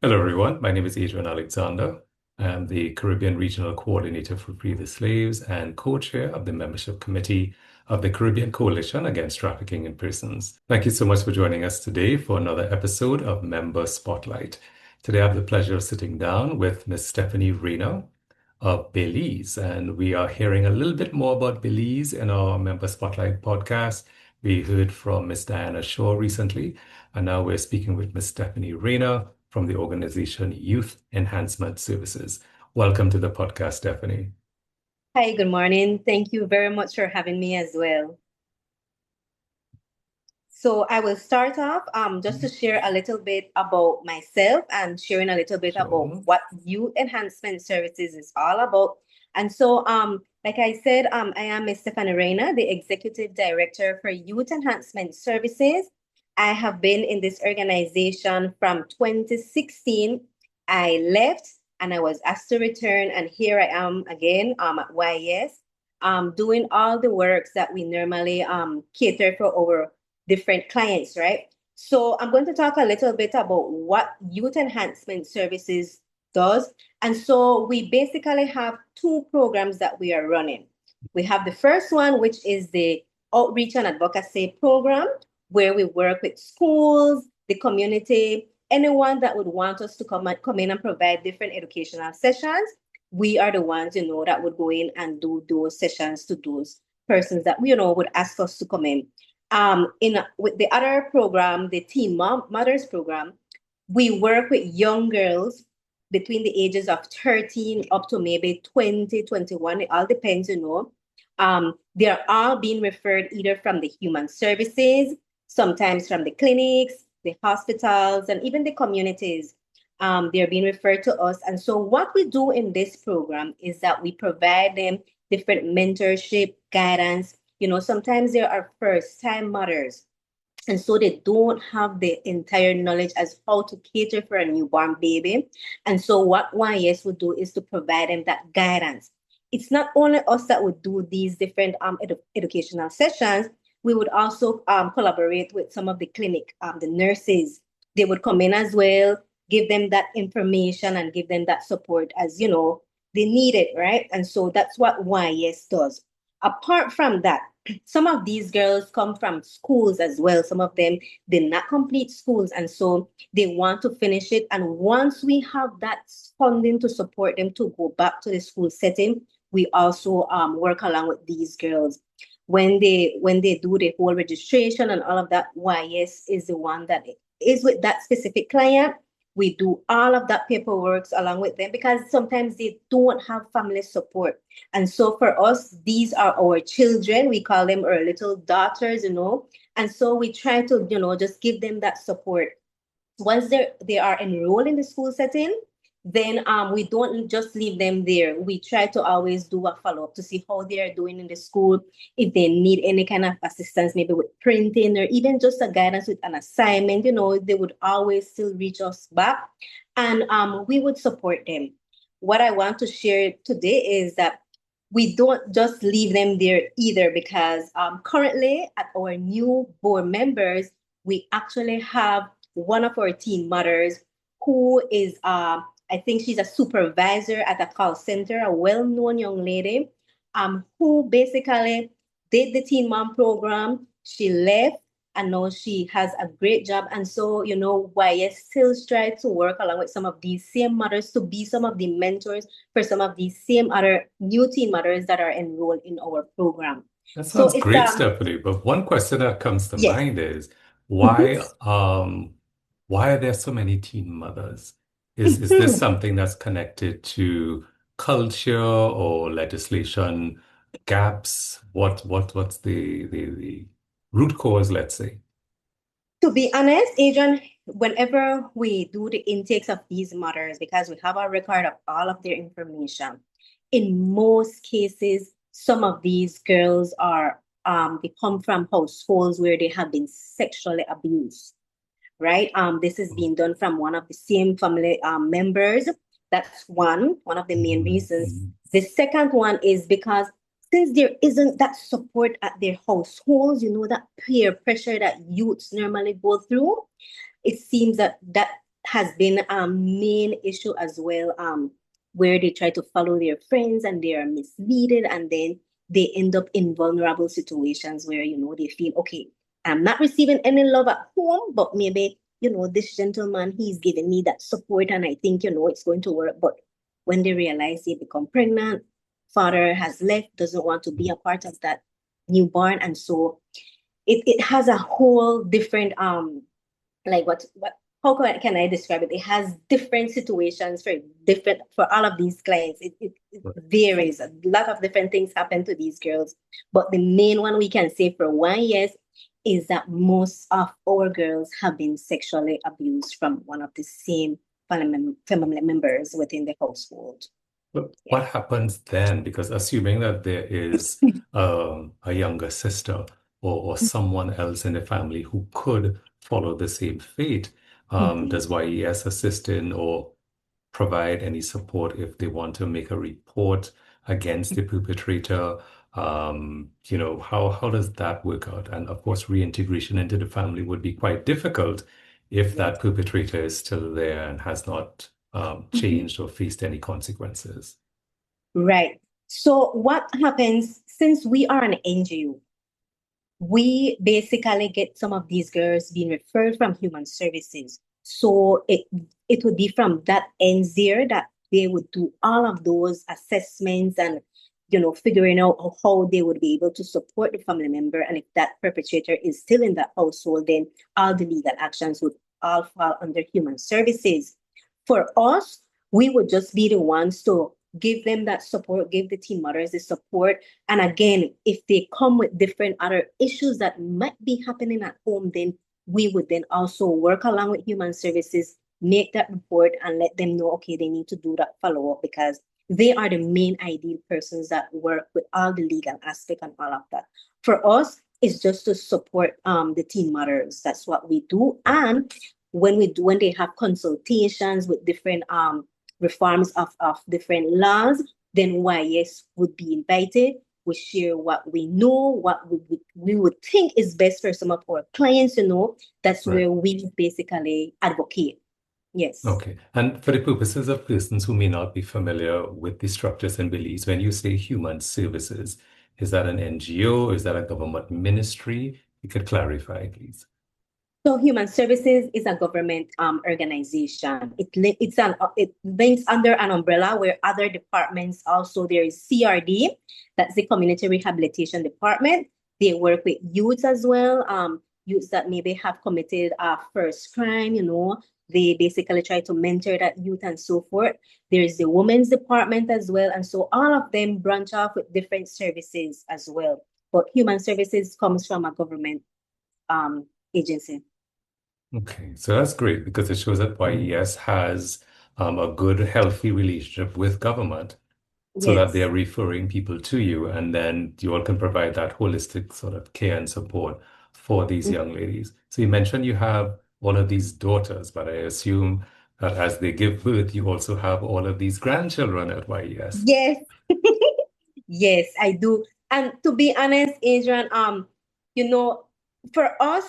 Hello, everyone. My name is Adrian Alexander. I'm the Caribbean Regional Coordinator for Free the Slaves and co-chair of the Membership Committee of the Caribbean Coalition Against Trafficking in Persons. Thank you so much for joining us today for another episode of Member Spotlight. Today, I have the pleasure of sitting down with Ms. Stephanie Reina of Belize, and we are hearing a little bit more about Belize in our Member Spotlight podcast. We heard from Ms. Diana Shaw recently, and now we're speaking with Ms. Stephanie Reina from the organization Youth Enhancement Services. Welcome to the podcast, Stephanie. Hi, good morning. Thank you very much for having me as well. So I will start off just to share a little bit about myself and sharing a little bit about Sure. what Youth Enhancement Services is all about. And so, like I said, I am Ms. Stephanie Reina, the Executive Director for Youth Enhancement Services. I have been in this organization from 2016. I left and I was asked to return, and here I am again at YES, doing all the works that we normally cater for our different clients, right? So I'm going to talk a little bit about what Youth Enhancement Services does. And so we basically have two programs that we are running. We have the first one, which is the Outreach and Advocacy Program, where we work with schools, the community, anyone that would want us to come in and provide different educational sessions. We are the ones, that would go in and do those sessions to those persons that, would ask us to come in. With the other program, the Mothers program, we work with young girls between the ages of 13 up to maybe 20, 21. It all depends, they're all being referred either from the human services, sometimes from the clinics, the hospitals, and even the communities. They're being referred to us. And so what we do in this program is that we provide them different mentorship, guidance. Sometimes there are first-time mothers, and so they don't have the entire knowledge as how to cater for a newborn baby. And so what YS would do is to provide them that guidance. It's not only us that would do these different educational sessions. We would also collaborate with some of the clinic, the nurses. They would come in as well, give them that information and give them that support as, they need it, right? And so that's what YS does. Apart from that, some of these girls come from schools as well. Some of them did not complete schools, and so they want to finish it. And once we have that funding to support them to go back to the school setting, we also work along with these girls. When they do the whole registration and all of that, YS is the one that is with that specific client. We do all of that paperwork along with them because sometimes they don't have family support. And so for us, these are our children. We call them our little daughters, And so we try to, just give them that support. Once they are enrolled in the school setting, then we don't just leave them there. We try to always do a follow-up to see how they are doing in the school, if they need any kind of assistance, maybe with printing or even just a guidance with an assignment, they would always still reach us back, and we would support them. What I want to share today is that we don't just leave them there either, because currently at our new board members, we actually have one of our teen mothers who is I think she's a supervisor at a call center, a well-known young lady, who basically did the Teen Mom program. She left, and now she has a great job. And so, YS still tries to work along with some of these same mothers to be some of the mentors for some of these same other new teen mothers that are enrolled in our program. That So sounds it's great, Stephanie. But one question that comes to yes. mind is Mhm. why are there so many teen mothers? Is this something that's connected to culture or legislation gaps? What's the root cause, let's say? To be honest, Adrian, whenever we do the intakes of these mothers, because we have a record of all of their information, in most cases, some of these girls are they come from households where they have been sexually abused, right? This is being done from one of the same family members. That's one of the main Mhm, reasons. mhm. The second one is because since there isn't that support at their households, that peer pressure that youths normally go through, it seems that has been a main issue as well, where they try to follow their friends and they are misleaded, and then they end up in vulnerable situations where, they feel, okay, I'm not receiving any love at home, but maybe, this gentleman, he's giving me that support and I think, it's going to work. But when they realize they become pregnant, father has left, doesn't want to be a part of that newborn. And so it has a whole different like what how can I describe it? It has different situations for all of these clients. It varies. A lot of different things happen to these girls. But the main one we can say for 1 year is that most of our girls have been sexually abused from one of the same family members within the household. But Yeah. what happens then? Because assuming that there is a younger sister or someone else in the family who could follow the same fate, Mhm. does YES assist in or provide any support if they want to make a report against the perpetrator? How does that work out? And of course, reintegration into the family would be quite difficult if Yes. that perpetrator is still there and has not Mhm. changed or faced any consequences. Right. So what happens since we are an NGO? We basically get some of these girls being referred from human services. So it would be from that ends there that they would do all of those assessments and figuring out how they would be able to support the family member. And if that perpetrator is still in that household, then all the legal actions would all fall under human services. For us, we would just be the ones to give them that support, give the teen mothers the support. And again, if they come with different other issues that might be happening at home, then we would then also work along with human services, make that report and let them know, okay, they need to do that follow up because they are the main ideal persons that work with all the legal aspect and all of that. For us, it's just to support the teen mothers. That's what we do. And when they have consultations with different reforms of different laws, then YS would be invited. We share what we know, what we would think is best for some of our clients, that's Right. where we basically advocate. Yes. Okay. And for the purposes of persons who may not be familiar with the structures in Belize, when you say human services, is that an NGO? Is that a government ministry? You could clarify, please. So Human Services is a government organization. It links under an umbrella where other departments also there is CRD, that's the Community Rehabilitation Department. They work with youths as well, youths that maybe have committed a first crime. They basically try to mentor that youth and so forth. There is the Women's Department as well, and so all of them branch off with different services as well. But Human Services comes from a government agency. Okay, so that's great because it shows that YES has a good, healthy relationship with government so that they're Yes. referring people to you, and then you all can provide that holistic sort of care and support for these young ladies. So you mentioned you have all of these daughters, but I assume that as they give birth, you also have all of these grandchildren at YES. Yes. Yes, I do. And to be honest, Adrian, you know, for us,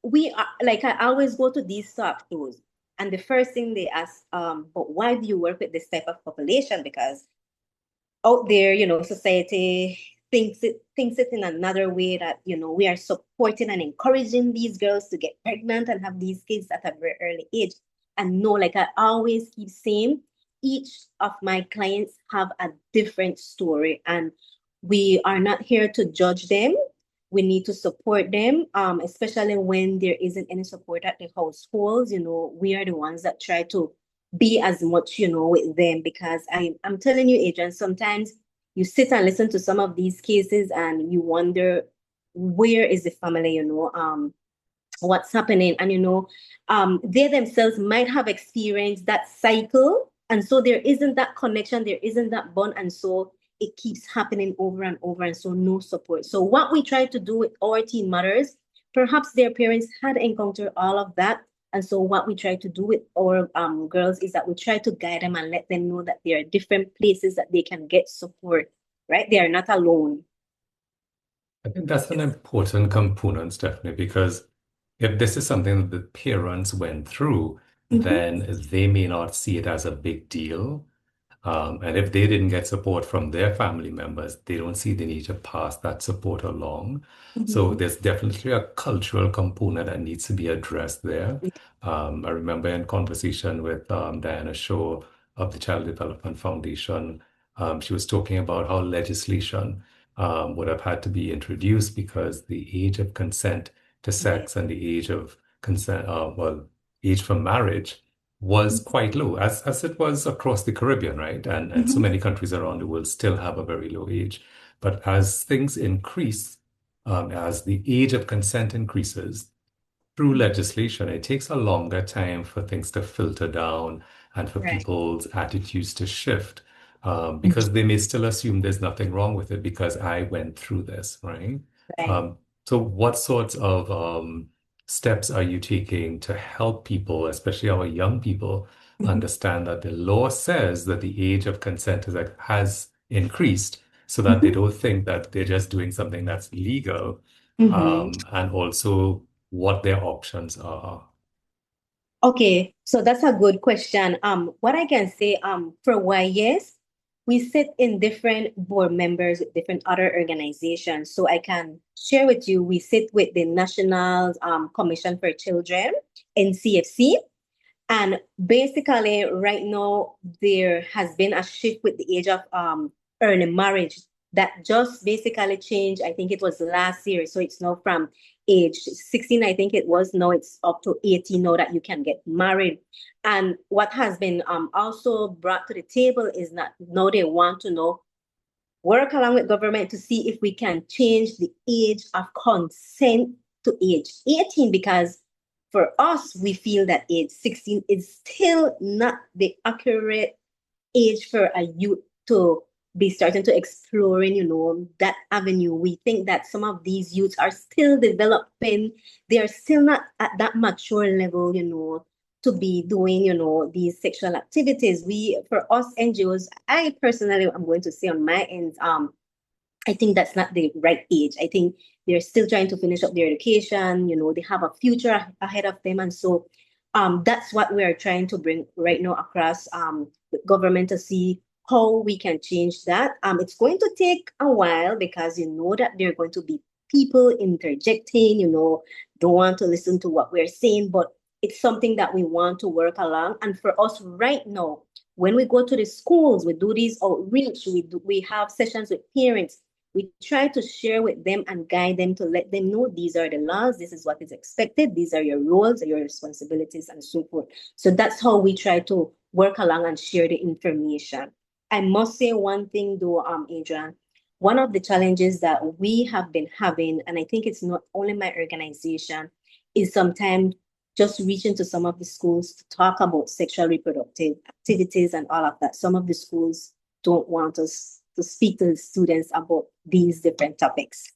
we are like I always go to these talk shows, and the first thing they ask, but why do you work with this type of population? Because out there, society thinks it in another way that, we are supporting and encouraging these girls to get pregnant and have these kids at a very early age. And no, like I always keep saying, each of my clients have a different story, and we are not here to judge them. We need to support them, especially when there isn't any support at the households. We are the ones that try to be as much, with them because I'm telling you, Adrian, sometimes you sit and listen to some of these cases and you wonder where is the family, what's happening. And they themselves might have experienced that cycle. And so there isn't that connection, there isn't that bond. And so it keeps happening over and over. And so no support. So what we try to do with our teen mothers, perhaps their parents had encountered all of that. And so what we try to do with our girls is that we try to guide them and let them know that there are different places that they can get support, right? They are not alone. I think that's an important component, Stephanie, because if this is something that the parents went through, then they may not see it as a big deal. And if they didn't get support from their family members, they don't see the need to pass that support along. So Mhm. there's definitely a cultural component that needs to be addressed there. I remember in conversation with Diana Shaw of the Child Development Foundation, she was talking about how legislation would have had to be introduced because the age of consent to Right. sex and the age of consent, age for marriage was quite low, as it was across the Caribbean, right? And so Mhm. many countries around the world still have a very low age. But as things increase, as the age of consent increases, through legislation, it takes a longer time for things to filter down and for Right. people's attitudes to shift, Mhm. because they may still assume there's nothing wrong with it because I went through this, right? Right. So what sorts of steps are you taking to help people, especially our young people, Mhm. understand that the law says that the age of consent has increased so that they Mhm. don't think that they're just doing something that's legal, Mhm. and also what their options are. Okay, so that's a good question. What I can say, for YS, we sit in different board members with different other organizations. So I can share with you, we sit with the National Commission for Children, NCFC. And basically, right now, there has been a shift with the age of early marriage that just basically changed. I think it was last year. So it's now from age 16, I think it was. Now it's up to 18 now that you can get married. And what has been also brought to the table is that now they want to know, work along with government to see if we can change the age of consent to age 18, because for us, we feel that age 16 is still not the accurate age for a youth to be starting to exploring, that avenue. We think that some of these youths are still developing. They are still not at that mature level, to be doing, these sexual activities. For us NGOs, I personally, I'm going to say on my end, I think that's not the right age. I think they're still trying to finish up their education. They have a future ahead of them. And so that's what we are trying to bring right now across with government to see how we can change that. It's going to take a while because you know that there are going to be people interjecting, don't want to listen to what we're saying, but it's something that we want to work along. And for us right now, when we go to the schools, we do these outreach, we have sessions with parents, we try to share with them and guide them to let them know these are the laws, this is what is expected, these are your roles, your responsibilities, and so forth. So that's how we try to work along and share the information. I must say one thing though, Adrian, one of the challenges that we have been having, and I think it's not only my organization, is sometimes just reaching to some of the schools to talk about sexual reproductive activities and all of that. Some of the schools don't want us to speak to the students about these different topics.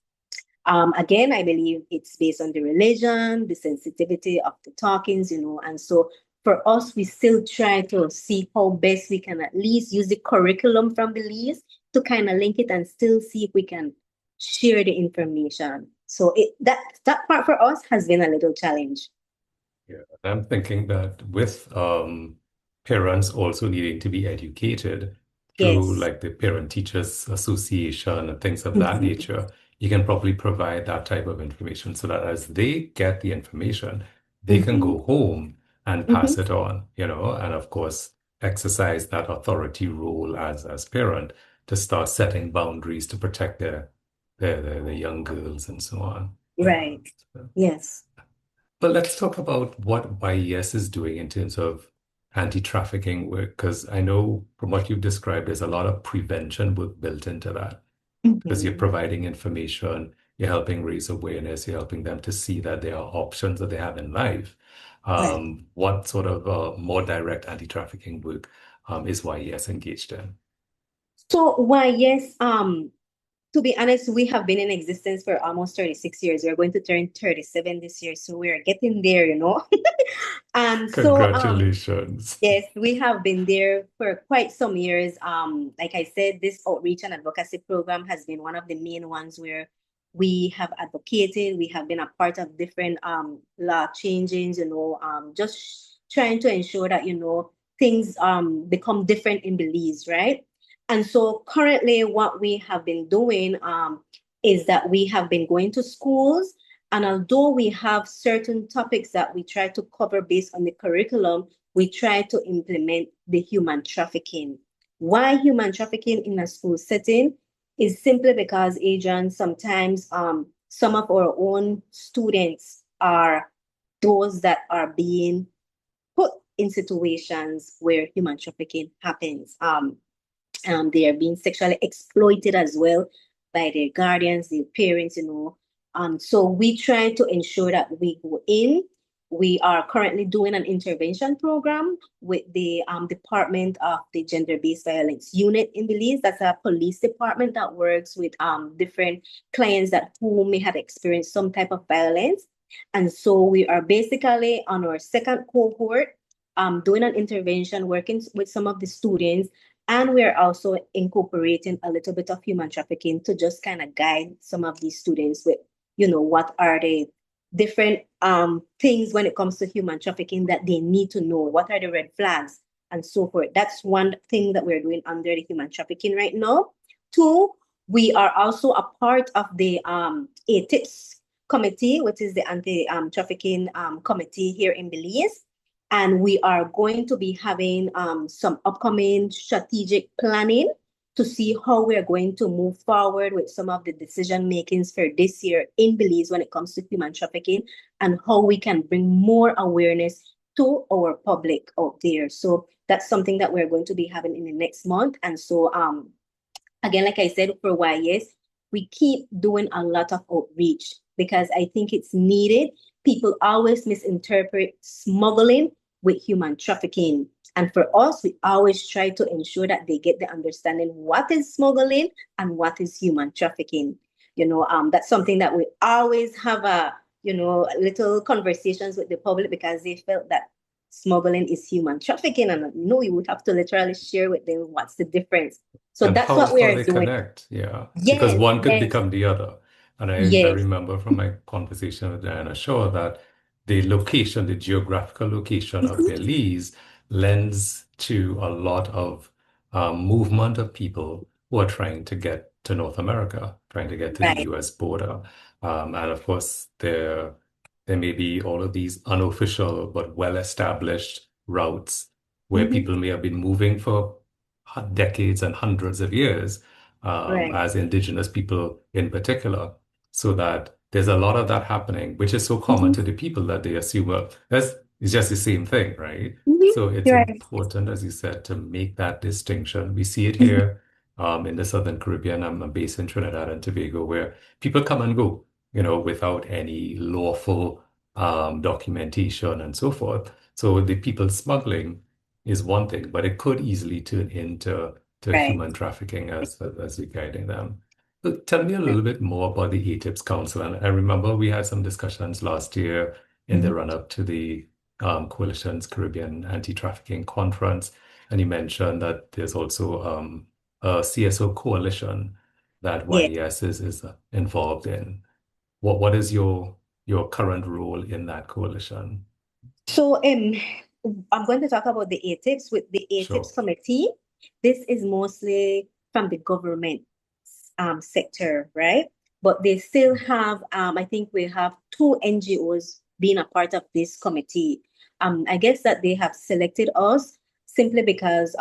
Again, I believe it's based on the religion, the sensitivity of the talkings, and so for us, we still try to see how best we can at least use the curriculum from Belize to kind of link it and still see if we can share the information. So that part for us has been a little challenge. Yeah, I'm thinking that with parents also needing to be educated through Yes. like the Parent Teachers Association and things of that Mhm. nature, you can probably provide that type of information so that as they get the information, they can Mhm. go home and Mhm. pass it on, and of course exercise that authority role as parent to start setting boundaries to protect their young girls and so on. Right. So- Yes. but let's talk about what YES is doing in terms of anti-trafficking work, because I know from what you've described, there's a lot of prevention work built into that, because you're Mhm. providing information, you're helping raise awareness, you're helping them to see that there are options that they have in life. Right. What sort of more direct anti-trafficking work is YES engaged in? So why, yes, to be honest, we have been in existence for almost 36 years. We're going to turn 37 this year, so we're getting there. And so Congratulations. yes, we have been there for quite some years. Like I said, this outreach and advocacy program has been one of the main ones where we have advocated. We have been a part of different law changes, just trying to ensure that, things become different in Belize, right? And so currently what we have been doing is that we have been going to schools, and although we have certain topics that we try to cover based on the curriculum, we try to implement the human trafficking. Why human trafficking in a school setting? Is simply because, Adrian, sometimes some of our own students are those that are being put in situations where human trafficking happens. They are being sexually exploited as well by their guardians, their parents, So we try to ensure that we go in. We are currently doing an intervention program with the Department of the Gender-Based Violence Unit in Belize. That's a police department that works with different clients that who may have experienced some type of violence. And so we are basically on our second cohort, doing an intervention, working with some of the students, and we're also incorporating a little bit of human trafficking to just kind of guide some of these students with, what are the different things when it comes to human trafficking that they need to know. What are the red flags and so forth. That's one thing that we're doing under the human trafficking right now. Two, we are also a part of the ATIPS committee, which is the anti-trafficking committee here in Belize. And we are going to be having some upcoming strategic planning to see how we're going to move forward with some of the decision makings for this year in Belize when it comes to human trafficking, and how we can bring more awareness to our public out there. So that's something that we're going to be having in the next month. And so again, like I said, for YS, we keep doing a lot of outreach because I think it's needed. People always misinterpret smuggling with human trafficking. And for us, we always try to ensure that they get the understanding what is smuggling and what is human trafficking. That's something that we always have little conversations with the public, because they felt that smuggling is human trafficking. And no, you would have to literally share with them what's the difference. So And that's what we how are they doing. connect, yeah, because Yes, one could yes, become the other. And I yes. remember from my conversation with Diana Shaw that the location, the geographical location of Mhm. Belize lends to a lot of movement of people who are trying to get to North America, trying to get to the Right. US border. And of course, there may be all of these unofficial but well-established routes where Mhm. people may have been moving for decades and hundreds of years, Right. as indigenous people in particular, so that there's a lot of that happening, which is so common Mhm. to the people that they assume, well, it's just the same thing, right? Mhm. So it's You're right. important, as you said, to make that distinction. We see it Mhm. here in the Southern Caribbean. I'm based in Trinidad and Tobago, where people come and go, without any lawful documentation and so forth. So the people smuggling is one thing, but it could easily turn into Right. human trafficking as you're guiding them. So tell me a Right. little bit more about the ATIPS Council. And I remember we had some discussions last year in the Mhm. run-up to the Coalition's Caribbean Anti-Trafficking Conference. And you mentioned that there's also a CSO coalition that Yeah. YES is involved in. What is your current role in that coalition? So I'm going to talk about the ATIPS. With the ATIPS Sure. committee, this is mostly from the government sector, right? But they still have, I think we have two NGOs being a part of this committee. I guess that they have selected us simply because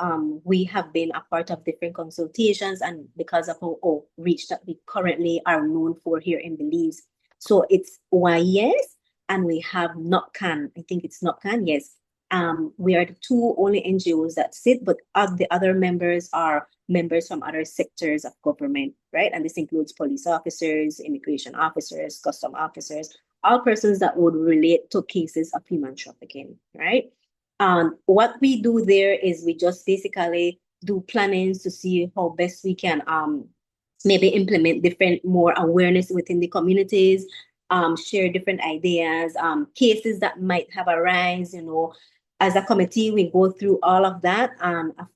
we have been a part of different consultations, and because of our reach that we currently are known for here in Belize. So it's YES, and we have NOTCAN. I think it's NOTCAN, yes. We are the two only NGOs that sit, but the other members are members from other sectors of government, right? And this includes police officers, immigration officers, custom officers, all persons that would relate to cases of human trafficking, right? What we do there is we just basically do plannings to see how best we can maybe implement different more awareness within the communities, share different ideas, cases that might have arise, as a committee, we go through all of that.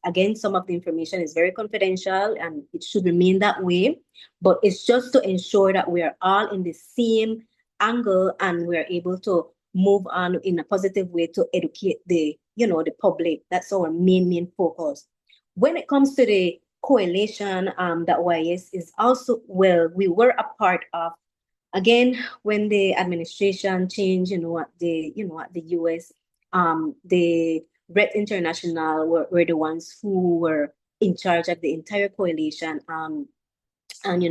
Again, some of the information is very confidential and it should remain that way, but it's just to ensure that we are all in the same angle and we're able to move on in a positive way to educate the public. That's our main focus. When it comes to the coalition that YS is also, well, we were a part of. Again, when the administration changed, at the US, the Red International were the ones who were in charge of the entire coalition. And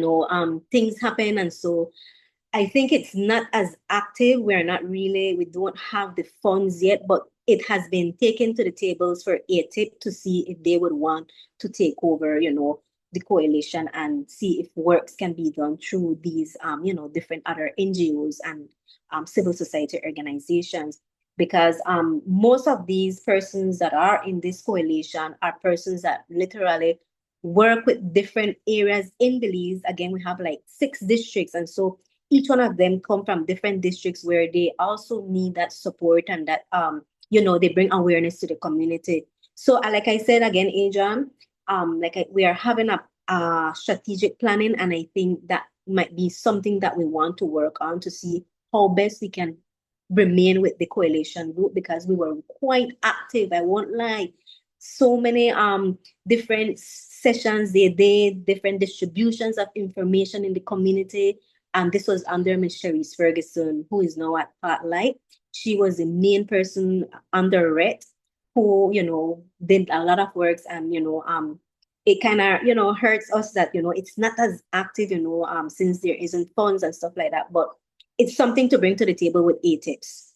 things happen, and so I think it's not as active. We don't have the funds yet, but it has been taken to the tables for ATIP to see if they would want to take over, the coalition and see if works can be done through these, different other NGOs and civil society organizations. Because most of these persons that are in this coalition are persons that literally work with different areas in Belize. Again, we have like 6 districts, and so each one of them come from different districts where they also need that support and that they bring awareness to the community. So like I said again, Adrian, we are having a strategic planning, and I think that might be something that we want to work on to see how best we can remain with the coalition group, because we were quite active. I won't lie. So many different sessions they did, different distributions of information in the community. And this was under Ms. Cherise Ferguson, who is now at Spotlight. She was the main person under RET who, did a lot of works, and, it kind of, hurts us that, it's not as active, since there isn't funds and stuff like that, but it's something to bring to the table with ATIPs.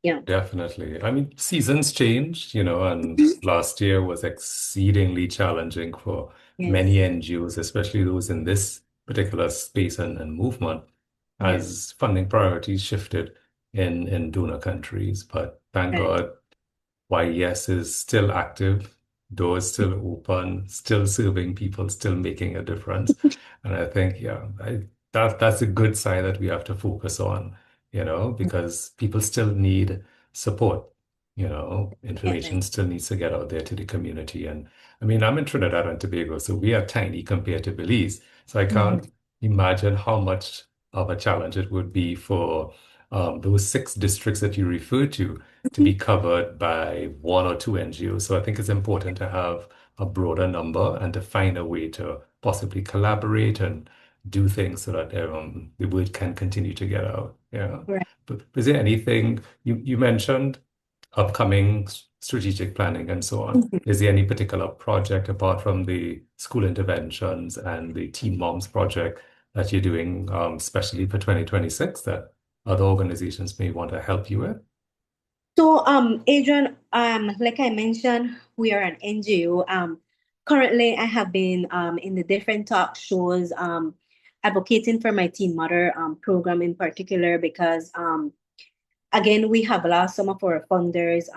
Yeah. Definitely. I mean, seasons change, and last year was exceedingly challenging for Yes. many NGOs, especially those in this particular space and movement, Yeah. as funding priorities shifted in donor countries. But thank Right. God, YES is still active, doors still open, still serving people, still making a difference. And I think, yeah, that's a good side that we have to focus on, because people still need support. Information Definitely. still needs to get out there to the community. And I mean, I'm in Trinidad and Tobago, so we are tiny compared to Belize. So I Mhm. can't imagine how much of a challenge it would be for those 6 districts that you referred to be covered by 1 or 2 NGOs. So I think it's important to have a broader number and to find a way to possibly collaborate and do things so that the word can continue to get out. Yeah. Right. But is there anything you mentioned upcoming strategic planning and so on? Mhm. Is there any particular project apart from the school interventions and the Teen Moms project that you're doing, especially for 2026, that other organizations may want to help you with? So, Adrian, like I mentioned, we are an NGO. Currently, I have been in the different talk shows, advocating for my Teen Mother program in particular, because again, we have lost some of our funders,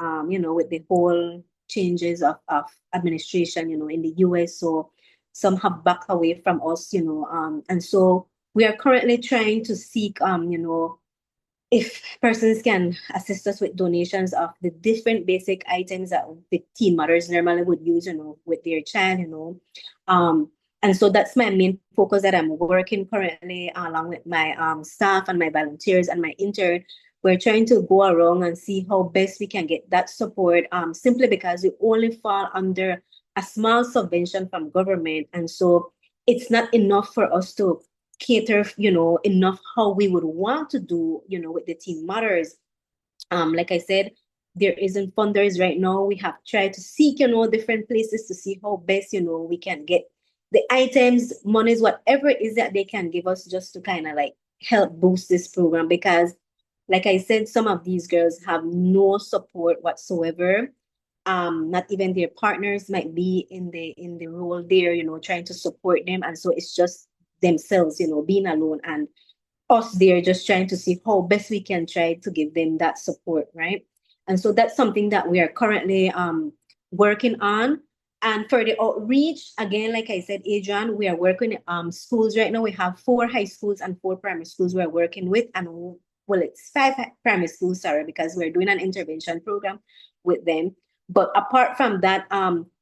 with the whole changes of administration, in the US. So some have backed away from us, and so we are currently trying to seek, if persons can assist us with donations of the different basic items that the teen mothers normally would use, with their child, and so that's my main focus that I'm working currently along with my staff and my volunteers and my intern. We're trying to go around and see how best we can get that support, simply because we only fall under a small subvention from government. And so it's not enough for us to cater, enough how we would want to do, with the teen mothers. Like I said, there isn't funders right now. We have tried to seek, different places to see how best, we can get the items, monies, whatever it is that they can give us, just to kind of like help boost this program. Because like I said, some of these girls have no support whatsoever. Not even their partners might be in the role there, trying to support them. And so it's just themselves, being alone, and us there just trying to see how best we can try to give them that support, right? And so that's something that we are currently working on. And for the outreach, again, like I said, Adrian, we are working schools right now. We have 4 high schools and 4 primary schools we're working with, and well, it's 5 primary schools, sorry, because we're doing an intervention program with them. But apart from that,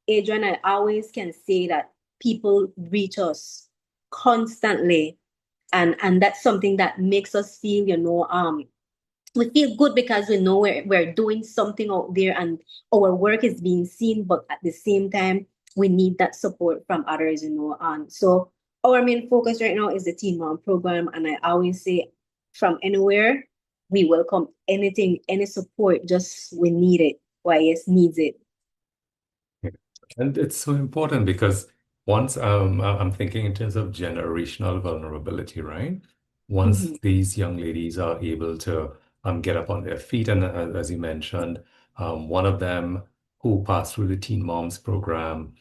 Adrian, I always can say that people reach us constantly, and that's something that makes us feel, we feel good because we know we're doing something out there and our work is being seen, but at the same time, we need that support from others, And so our main focus right now is the Teen Mom program. And I always say from anywhere, we welcome anything, any support, just we need it. YS needs it. And it's so important because once I'm thinking in terms of generational vulnerability, right? Once Mhm. these young ladies are able to get up on their feet, and as you mentioned, one of them who passed through the Teen Moms program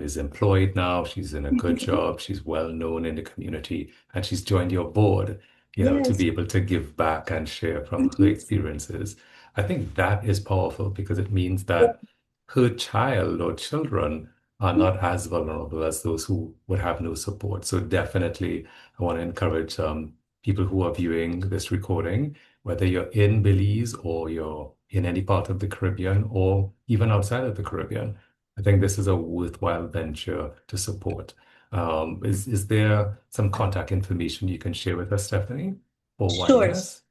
is employed now. She's in a good job. She's well known in the community, and she's joined your board, to Yes. be able to give back and share from her Mhm. experiences. I think that is powerful because it means that her child or children are not as vulnerable as those who would have no support. So definitely, I want to encourage people who are viewing this recording, whether you're in Belize or you're in any part of the Caribbean or even outside of the Caribbean. I think this is a worthwhile venture to support. Is there some contact information you can share with us, Stephanie, for Sure. YES?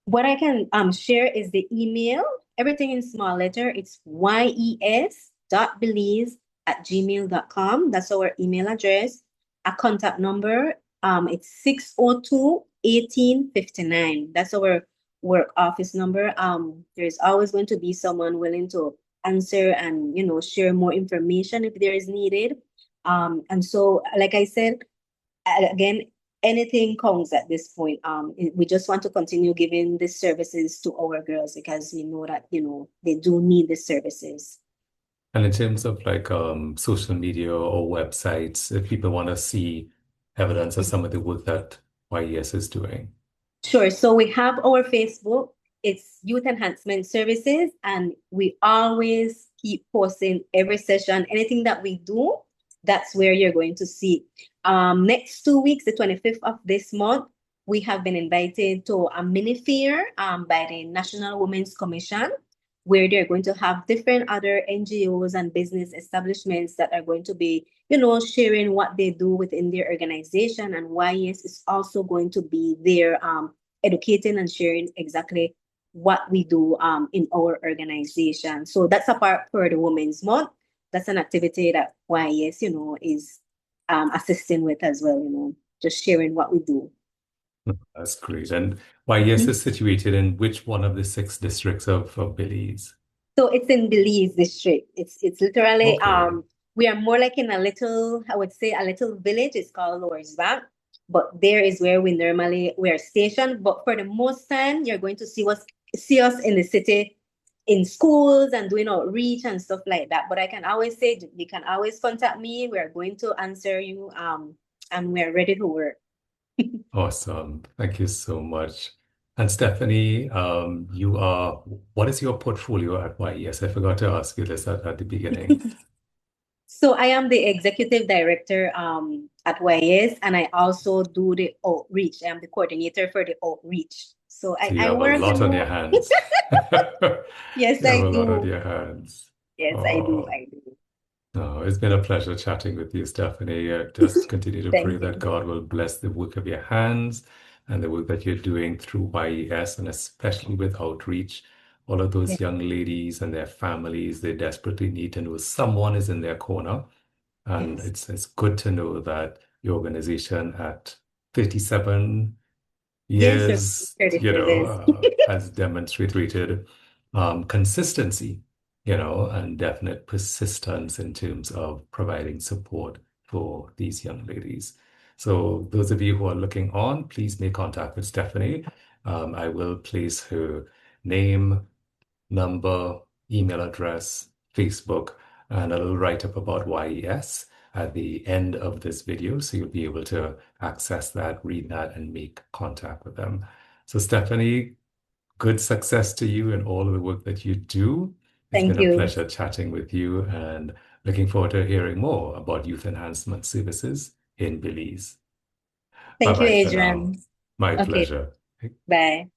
What I can share is the email, everything in small letter. It's yes.belize@gmail.com. That's our email address. A contact number, it's 602-1859. That's our work office number. There's always going to be someone willing to answer and, share more information if there is needed. And so, like I said, again, anything counts at this point. We just want to continue giving these services to our girls because we know that, they do need the services. And in terms of like social media or websites, if people want to see evidence of some of the work that YES is doing. Sure. So we have our Facebook. It's Youth Enhancement Services, and we always keep posting every session. Anything that we do, that's where you're going to see. Next 2 weeks, the 25th of this month, we have been invited to a mini fair by the National Women's Commission, where they're going to have different other NGOs and business establishments that are going to be, sharing what they do within their organization. And YES is also going to be there educating and sharing exactly what we do in our organization. So that's a part for the Women's Month. That's an activity that YES, is assisting with as well, just sharing what we do. That's great. And YES is situated in which one of the six districts of Belize? So it's in Belize district. It's literally Okay. we are more like in a little, I would say a little village. It's called Lorsbank. But there is where we are stationed. But for the most time, you're going to see us in the city, in schools and doing outreach and stuff like that. But I can always say you can always contact me. We are going to answer you and we're ready to work. Awesome. Thank you so much. And Stephanie, what is your portfolio at YES? I forgot to ask you this at the beginning. So I am the executive director at YS, and I also do the outreach. I'm the coordinator for the outreach. So I, So you I have a work, lot on your hands. yes, You have I a lot on do. your hands. Yes, I do. Oh, I do. no, it's been a pleasure chatting with you, Stephanie. I just continue to pray Thank that you. God will bless the work of your hands and the work that you're doing through YES and especially with outreach. All of Yeah. those young ladies and their families, they desperately need to know someone is in their corner. And Yes. it's good to know that your organization at 57 Yes, sir. years, Services. has demonstrated consistency, and definite persistence in terms of providing support for these young ladies. So those of you who are looking on, please make contact with Stephanie. I will place her name, number, email address, Facebook, and a little write-up about YES at the end of this video. So you'll be able to access that, read that, and make contact with them. So Stephanie, good success to you in all of the work that you do. It's Thank been a you. pleasure chatting with you and looking forward to hearing more about youth enhancement services in Belize. Thank you, Bye-bye for now. Adrian. My Okay. pleasure. Bye.